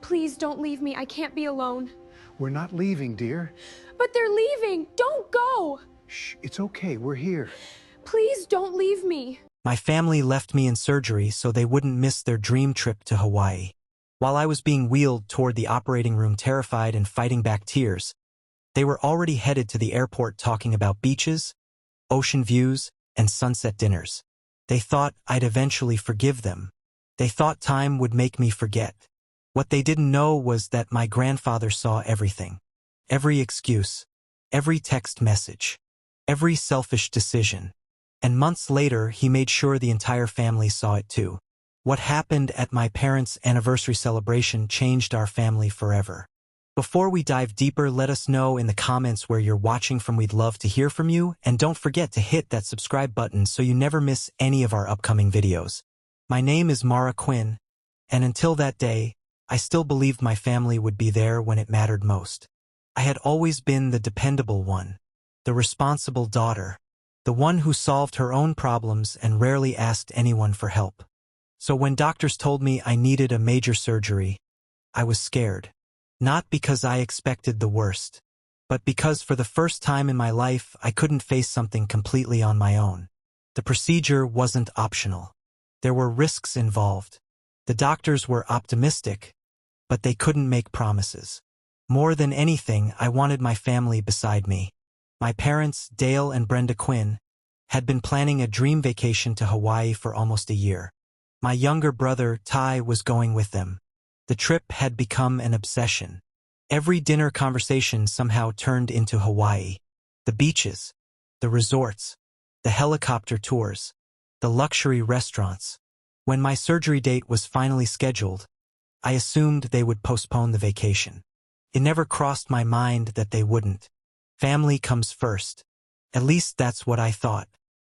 Please don't leave me. I can't be alone. We're not leaving, dear. But they're leaving. Don't go. Shh, it's okay. We're here. Please don't leave me. My family left me in surgery so they wouldn't miss their dream trip to Hawaii. While I was being wheeled toward the operating room terrified and fighting back tears, they were already headed to the airport talking about beaches, ocean views, and sunset dinners. They thought I'd eventually forgive them. They thought time would make me forget. What they didn't know was that my grandfather saw everything. Every excuse, every text message, every selfish decision. And months later, he made sure the entire family saw it too. What happened at my parents' anniversary celebration changed our family forever. Before we dive deeper, let us know in the comments where you're watching from. We'd love to hear from you, and don't forget to hit that subscribe button so you never miss any of our upcoming videos. My name is Mara Quinn, and until that day, I still believed my family would be there when it mattered most. I had always been the dependable one, the responsible daughter, the one who solved her own problems and rarely asked anyone for help. So when doctors told me I needed a major surgery, I was scared. Not because I expected the worst, but because for the first time in my life I couldn't face something completely on my own. The procedure wasn't optional. There were risks involved. The doctors were optimistic, but they couldn't make promises. More than anything, I wanted my family beside me. My parents, Dale and Brenda Quinn, had been planning a dream vacation to Hawaii for almost a year. My younger brother, Ty, was going with them. The trip had become an obsession. Every dinner conversation somehow turned into Hawaii. The beaches, the resorts, the helicopter tours, the luxury restaurants. When my surgery date was finally scheduled, I assumed they would postpone the vacation. It never crossed my mind that they wouldn't. Family comes first. At least that's what I thought.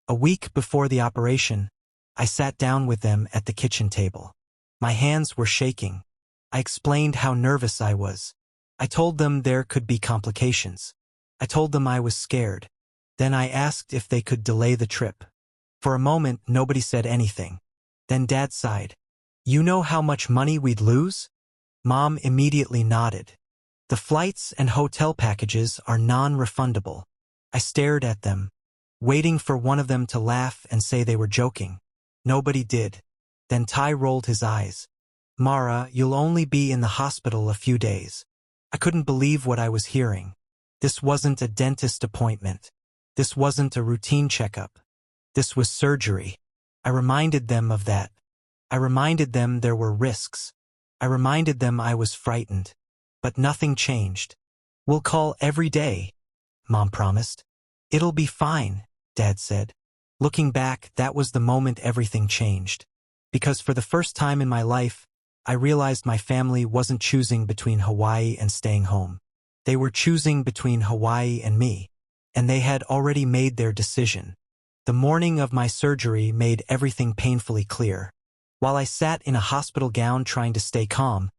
A week before the operation, I sat down with them at the kitchen table. My hands were shaking. I explained how nervous I was. I told them there could be complications. I told them I was scared. Then I asked if they could delay the trip. For a moment, nobody said anything. Then Dad sighed. "You know how much money we'd lose?" Mom immediately nodded. "The flights and hotel packages are non-refundable." I stared at them, waiting for one of them to laugh and say they were joking. Nobody did. Then Ty rolled his eyes. "Mara, you'll only be in the hospital a few days." I couldn't believe what I was hearing. This wasn't a dentist appointment. This wasn't a routine checkup. This was surgery. I reminded them of that. I reminded them there were risks. I reminded them I was frightened. But nothing changed. "We'll call every day," Mom promised. "It'll be fine," Dad said. Looking back, that was the moment everything changed. Because for the first time in my life, I realized my family wasn't choosing between Hawaii and staying home. They were choosing between Hawaii and me. And they had already made their decision. The morning of my surgery made everything painfully clear. While I sat in a hospital gown trying to stay calm,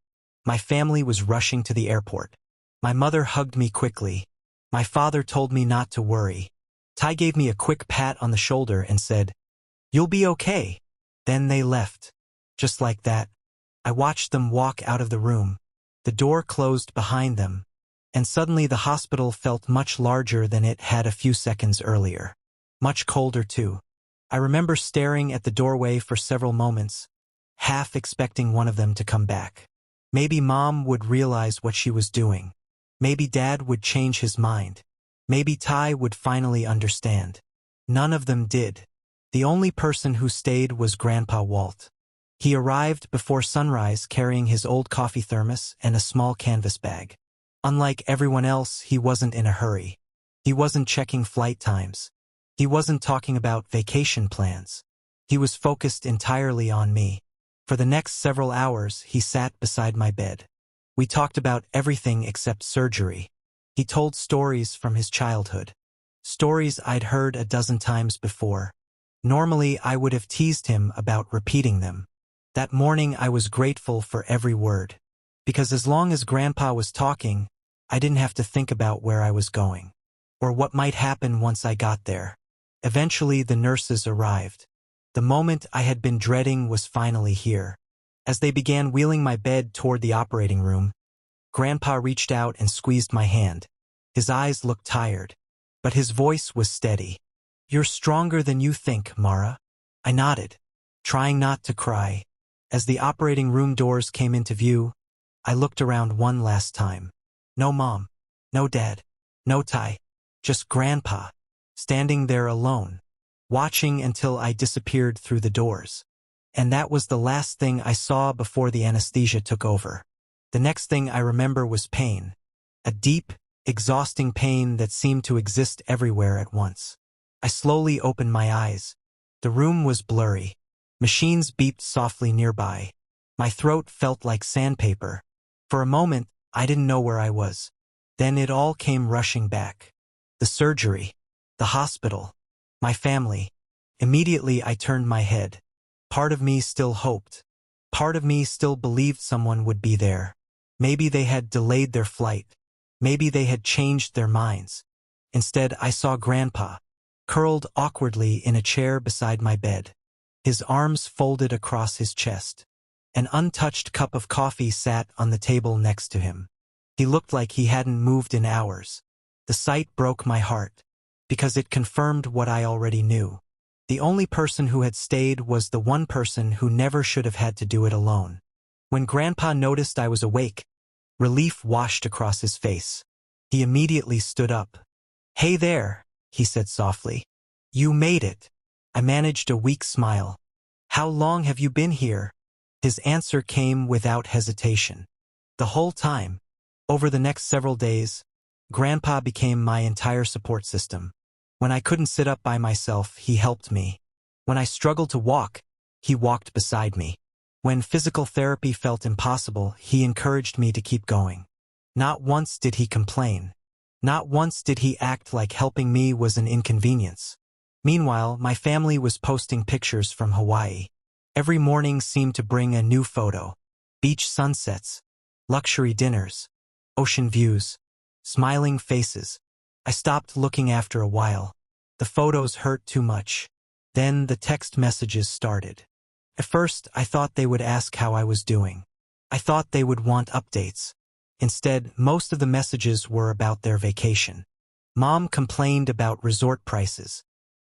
my family was rushing to the airport. My mother hugged me quickly. My father told me not to worry. Ty gave me a quick pat on the shoulder and said, "You'll be okay." Then they left. Just like that. I watched them walk out of the room. The door closed behind them. And suddenly the hospital felt much larger than it had a few seconds earlier. Much colder too. I remember staring at the doorway for several moments, half expecting one of them to come back. Maybe Mom would realize what she was doing. Maybe Dad would change his mind. Maybe Ty would finally understand. None of them did. The only person who stayed was Grandpa Walt. He arrived before sunrise carrying his old coffee thermos and a small canvas bag. Unlike everyone else, he wasn't in a hurry. He wasn't checking flight times. He wasn't talking about vacation plans. He was focused entirely on me. For the next several hours, he sat beside my bed. We talked about everything except surgery. He told stories from his childhood. Stories I'd heard a dozen times before. Normally, I would have teased him about repeating them. That morning, I was grateful for every word. Because as long as Grandpa was talking, I didn't have to think about where I was going. Or what might happen once I got there. Eventually, the nurses arrived. The moment I had been dreading was finally here. As they began wheeling my bed toward the operating room, Grandpa reached out and squeezed my hand. His eyes looked tired, but his voice was steady. "You're stronger than you think, Mara." I nodded, trying not to cry. As the operating room doors came into view, I looked around one last time. No Mom, no Dad, no Ty, just Grandpa, standing there alone, watching until I disappeared through the doors. And that was the last thing I saw before the anesthesia took over. The next thing I remember was pain. A deep, exhausting pain that seemed to exist everywhere at once. I slowly opened my eyes. The room was blurry. Machines beeped softly nearby. My throat felt like sandpaper. For a moment, I didn't know where I was. Then it all came rushing back. The surgery, the hospital, my family. Immediately I turned my head. Part of me still hoped. Part of me still believed someone would be there. Maybe they had delayed their flight. Maybe they had changed their minds. Instead, I saw Grandpa, curled awkwardly in a chair beside my bed, his arms folded across his chest. An untouched cup of coffee sat on the table next to him. He looked like he hadn't moved in hours. The sight broke my heart, because it confirmed what I already knew. The only person who had stayed was the one person who never should have had to do it alone. When Grandpa noticed I was awake, relief washed across his face. He immediately stood up. "Hey there," he said softly. "You made it." I managed a weak smile. "How long have you been here?" His answer came without hesitation. "The whole time." Over the next several days, Grandpa became my entire support system. When I couldn't sit up by myself, he helped me. When I struggled to walk, he walked beside me. When physical therapy felt impossible, he encouraged me to keep going. Not once did he complain. Not once did he act like helping me was an inconvenience. Meanwhile, my family was posting pictures from Hawaii. Every morning seemed to bring a new photo. Beach sunsets, luxury dinners, ocean views, smiling faces. I stopped looking after a while. The photos hurt too much. Then the text messages started. At first, I thought they would ask how I was doing. I thought they would want updates. Instead, most of the messages were about their vacation. Mom complained about resort prices.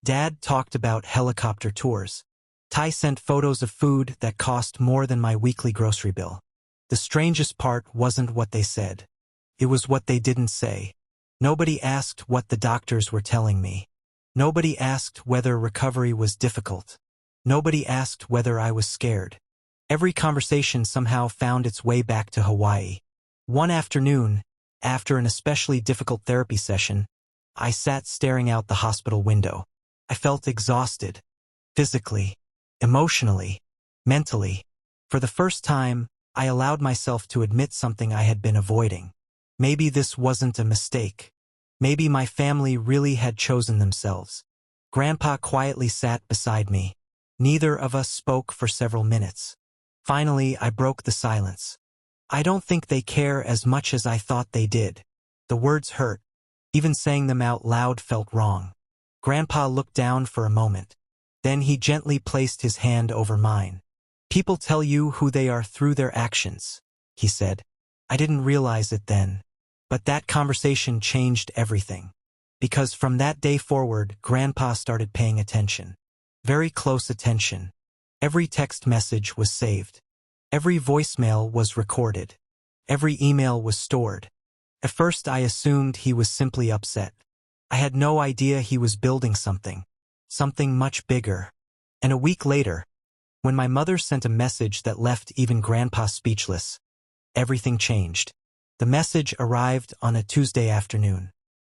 Dad talked about helicopter tours. Ty sent photos of food that cost more than my weekly grocery bill. The strangest part wasn't what they said. It was what they didn't say. Nobody asked what the doctors were telling me. Nobody asked whether recovery was difficult. Nobody asked whether I was scared. Every conversation somehow found its way back to Hawaii. One afternoon, after an especially difficult therapy session, I sat staring out the hospital window. I felt exhausted. Physically, emotionally, mentally. For the first time, I allowed myself to admit something I had been avoiding. Maybe this wasn't a mistake. Maybe my family really had chosen themselves. Grandpa quietly sat beside me. Neither of us spoke for several minutes. Finally, I broke the silence. "I don't think they care as much as I thought they did." The words hurt. Even saying them out loud felt wrong. Grandpa looked down for a moment. Then he gently placed his hand over mine. "People tell you who they are through their actions," he said. I didn't realize it then. But that conversation changed everything. Because from that day forward, Grandpa started paying attention. Very close attention. Every text message was saved. Every voicemail was recorded. Every email was stored. At first I assumed he was simply upset. I had no idea he was building something much bigger. And a week later, when my mother sent a message that left even Grandpa speechless, everything changed. The message arrived on a Tuesday afternoon.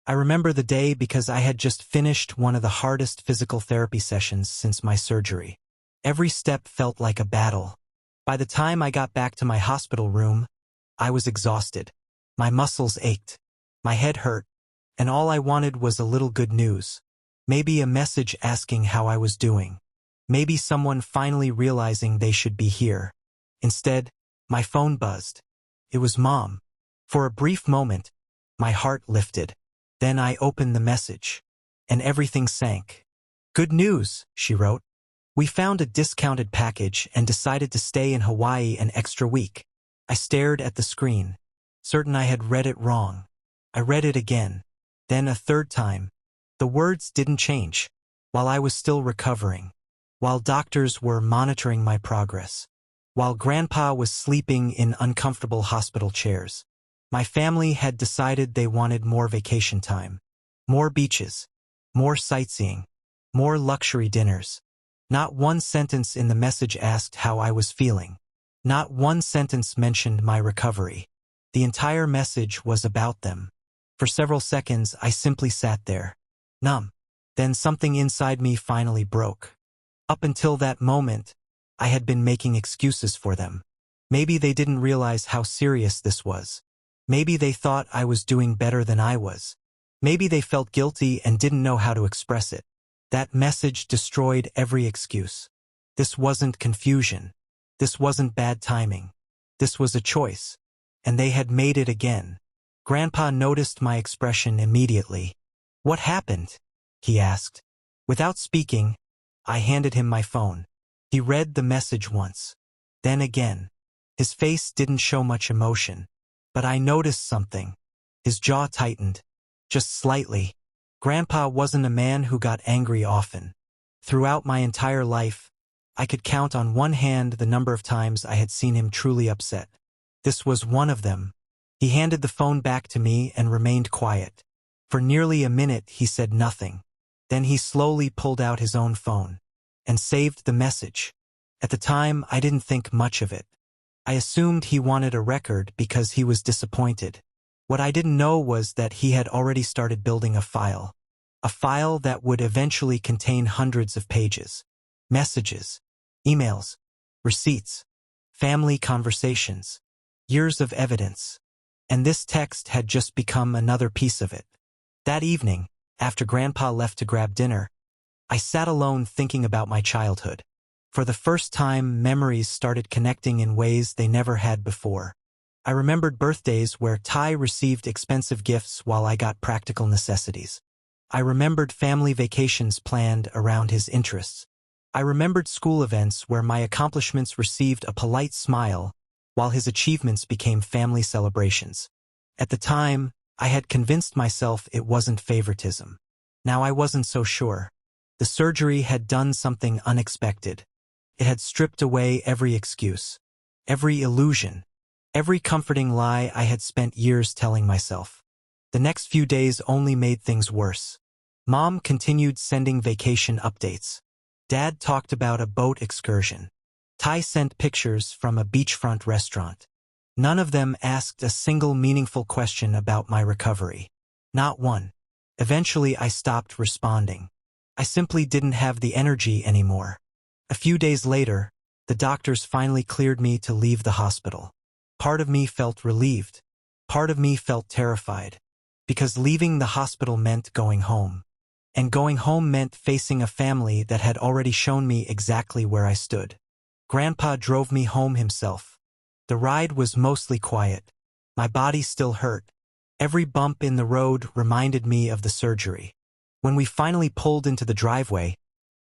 I remember the day because I had just finished one of the hardest physical therapy sessions since my surgery. Every step felt like a battle. By the time I got back to my hospital room, I was exhausted. My muscles ached. My head hurt. And all I wanted was a little good news. Maybe a message asking how I was doing. Maybe someone finally realizing they should be here. Instead, my phone buzzed. It was Mom. For a brief moment, my heart lifted. Then I opened the message, and everything sank. "Good news," she wrote. We found a discounted package and decided to stay in Hawaii an extra week. I stared at the screen, certain I had read it wrong. I read it again, then a third time. The words didn't change. While I was still recovering, while doctors were monitoring my progress, while Grandpa was sleeping in uncomfortable hospital chairs, my family had decided they wanted more vacation time, more beaches, more sightseeing, more luxury dinners. Not one sentence in the message asked how I was feeling. Not one sentence mentioned my recovery. The entire message was about them. For several seconds, I simply sat there, numb. Then something inside me finally broke. Up until that moment, I had been making excuses for them. Maybe they didn't realize how serious this was. Maybe they thought I was doing better than I was. Maybe they felt guilty and didn't know how to express it. That message destroyed every excuse. This wasn't confusion. This wasn't bad timing. This was a choice. And they had made it again. Grandpa noticed my expression immediately. "What happened?" he asked. Without speaking, I handed him my phone. He read the message once, then again. His face didn't show much emotion, but I noticed something. His jaw tightened, just slightly. Grandpa wasn't a man who got angry often. Throughout my entire life, I could count on one hand the number of times I had seen him truly upset. This was one of them. He handed the phone back to me and remained quiet. For nearly a minute he said nothing. Then he slowly pulled out his own phone and saved the message. At the time, I didn't think much of it. I assumed he wanted a record because he was disappointed. What I didn't know was that he had already started building a file that would eventually contain hundreds of pages, messages, emails, receipts, family conversations, years of evidence. And this text had just become another piece of it. That evening, after Grandpa left to grab dinner, I sat alone thinking about my childhood. For the first time, memories started connecting in ways they never had before. I remembered birthdays where Ty received expensive gifts while I got practical necessities. I remembered family vacations planned around his interests. I remembered school events where my accomplishments received a polite smile while his achievements became family celebrations. At the time, I had convinced myself it wasn't favoritism. Now I wasn't so sure. The surgery had done something unexpected. It had stripped away every excuse, every illusion, every comforting lie I had spent years telling myself. The next few days only made things worse. Mom continued sending vacation updates. Dad talked about a boat excursion. Ty sent pictures from a beachfront restaurant. None of them asked a single meaningful question about my recovery. Not one. Eventually, I stopped responding. I simply didn't have the energy anymore. A few days later, the doctors finally cleared me to leave the hospital. Part of me felt relieved. Part of me felt terrified. Because leaving the hospital meant going home. And going home meant facing a family that had already shown me exactly where I stood. Grandpa drove me home himself. The ride was mostly quiet. My body still hurt. Every bump in the road reminded me of the surgery. When we finally pulled into the driveway,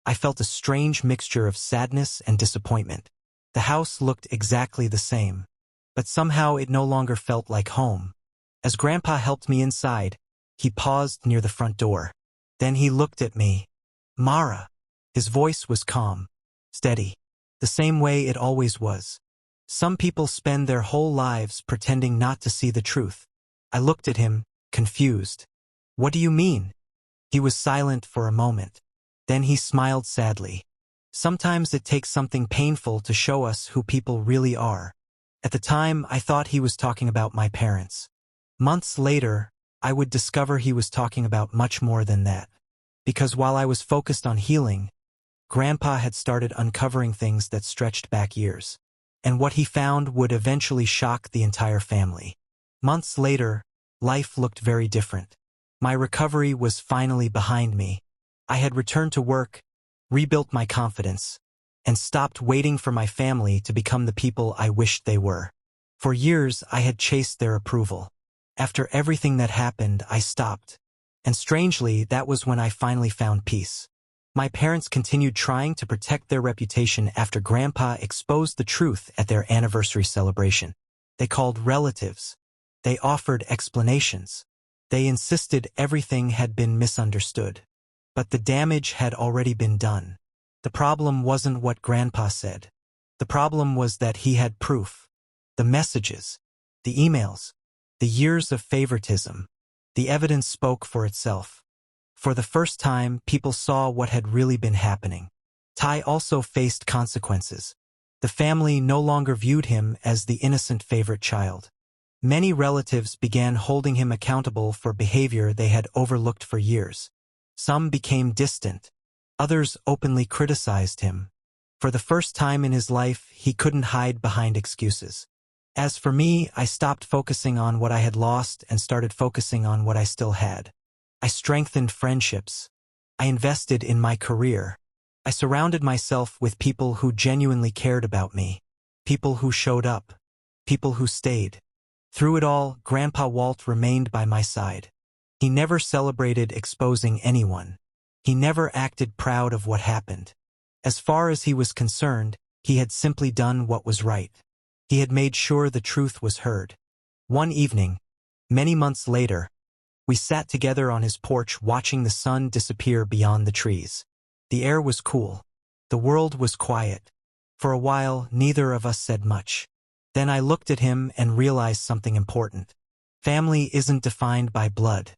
I felt a strange mixture of sadness and disappointment. The house looked exactly the same, but somehow it no longer felt like home. As Grandpa helped me inside, he paused near the front door. Then he looked at me. "Mara." His voice was calm, steady, the same way it always was. Some people spend their whole lives pretending not to see the truth. I looked at him, confused. "What do you mean?" He was silent for a moment. Then he smiled sadly. "Sometimes it takes something painful to show us who people really are." At the time, I thought he was talking about my parents. Months later, I would discover he was talking about much more than that. Because while I was focused on healing, Grandpa had started uncovering things that stretched back years. And what he found would eventually shock the entire family. Months later, life looked very different. My recovery was finally behind me. I had returned to work, rebuilt my confidence, and stopped waiting for my family to become the people I wished they were. For years, I had chased their approval. After everything that happened, I stopped. And strangely, that was when I finally found peace. My parents continued trying to protect their reputation after Grandpa exposed the truth at their anniversary celebration. They called relatives. They offered explanations. They insisted everything had been misunderstood. But the damage had already been done. The problem wasn't what Grandpa said. The problem was that he had proof. The messages, the emails, the years of favoritism. The evidence spoke for itself. For the first time, people saw what had really been happening. Ty also faced consequences. The family no longer viewed him as the innocent favorite child. Many relatives began holding him accountable for behavior they had overlooked for years. Some became distant. Others openly criticized him. For the first time in his life, he couldn't hide behind excuses. As for me, I stopped focusing on what I had lost and started focusing on what I still had. I strengthened friendships. I invested in my career. I surrounded myself with people who genuinely cared about me. People who showed up. People who stayed. Through it all, Grandpa Walt remained by my side. He never celebrated exposing anyone. He never acted proud of what happened. As far as he was concerned, he had simply done what was right. He had made sure the truth was heard. One evening, many months later, we sat together on his porch watching the sun disappear beyond the trees. The air was cool. The world was quiet. For a while, neither of us said much. Then I looked at him and realized something important. Family isn't defined by blood.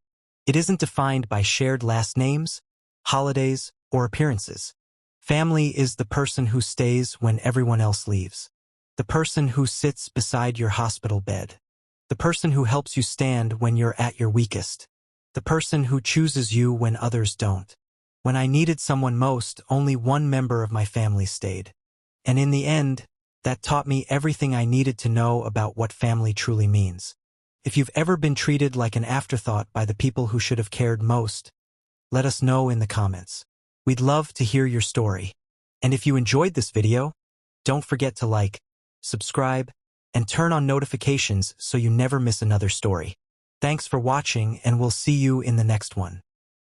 It isn't defined by shared last names, holidays, or appearances. Family is the person who stays when everyone else leaves. The person who sits beside your hospital bed. The person who helps you stand when you're at your weakest. The person who chooses you when others don't. When I needed someone most, only one member of my family stayed. And in the end, that taught me everything I needed to know about what family truly means. If you've ever been treated like an afterthought by the people who should have cared most, let us know in the comments. We'd love to hear your story. And if you enjoyed this video, don't forget to like, subscribe, and turn on notifications so you never miss another story. Thanks for watching, and we'll see you in the next one.